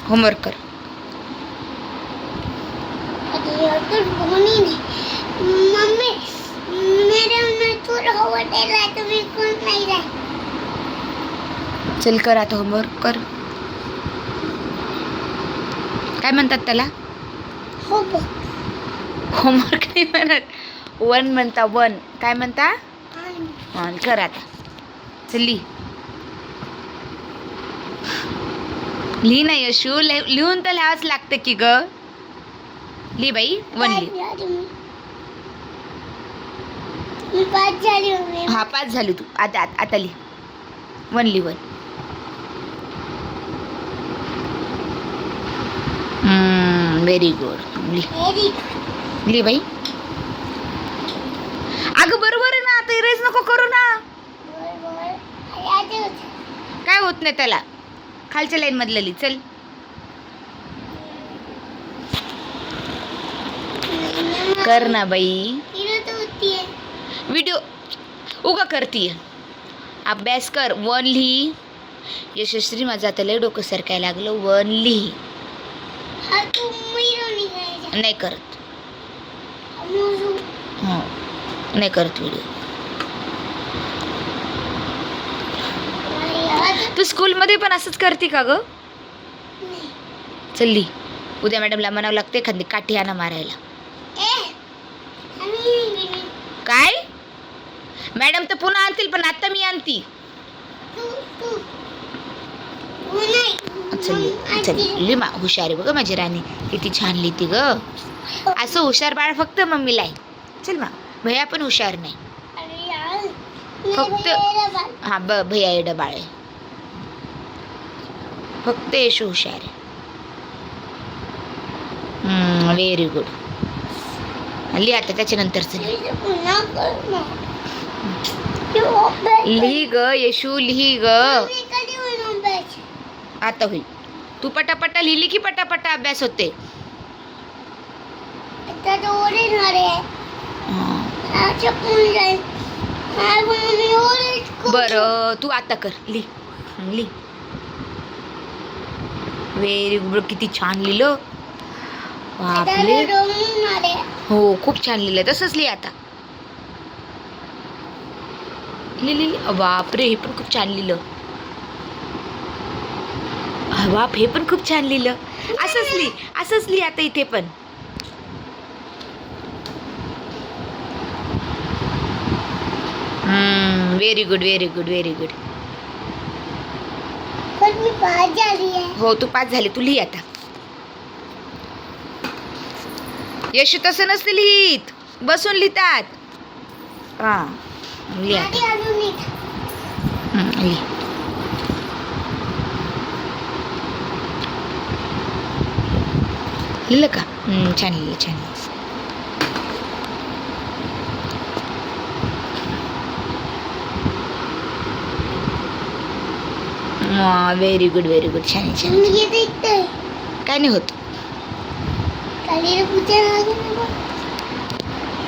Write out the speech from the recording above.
Homework कर. Mummy मेरे थोड़ा होमवर्क है तो मैं कौन नहीं रहा. चल कर आता होमवर्क कर. काय म्हणतात त्याला? होमवर्क नाही म्हणत. वन म्हणता. वन काय म्हणता? कर आता. चल लिही ना यशू. लिहून तर लिहावंच लागतं की ग. लिही बाई. वन लिही. मी पास झाली मम्मी. हा पास झाली तू. आता लिही. वन लिही. वन. Very good. लिही बाई. अगं बरोबर आहे ना. आता इरेज नको करू ना. काय होत नाही त्याला. खालच्या लाईन मधलं लिही. चल. कर ना बाई. व्हिडिओ उगा करतीय. अभ्यास कर. वन लिही. यशस्वी माझं आता लय डोकं सरकायला लागलं. वन लिही. नाही करत. हो नाही करत व्हिडिओ. तू स्कूलमध्ये पण असंच करते का ग? चल उद्या मॅडमला म्हणावं लागते एखादी काठी आणा मारायला. काय? मॅडम तर पुन्हा आणतील पण आता मी आणती. चल लिमा. हुशार आहे बघ माझी राणी. किती छान लिहिती ग. असं हुशार बाळ फक्त मम्मीला आहे. चल मा. भैया पण हुशार नाही. फक्त हा भैया एवढा बाळ आहे. फक्त यशू हुशार आहे. Very good. लिही आता त्याच्यानंतरच लिही ग यशू. लिही ग. आता होईल. तू पटापटा लिहिली की पटापटा अभ्यास होते. बरं तू आता कर. लिही. Very good. किती छान लिहिलं. बापरे. हो खूप छान लिहिलं. तसंच लिही आता. लिही. बापरे हे पण खूप छान लिहिलं. बाप हे पण खूप छान लिहिलं. असंच लिही आता इथे पण. Very good. Very good. Very good. मी पास झाली आहे. हो तू पास झाली. तू लिही आता. यशू तसं नसते लिहित. बसून लिहितात. हा लिही आता. लिही. लिहिलं का? छान लिहिलं. छान. Very good. Very good. छान छान. काय नाही होत.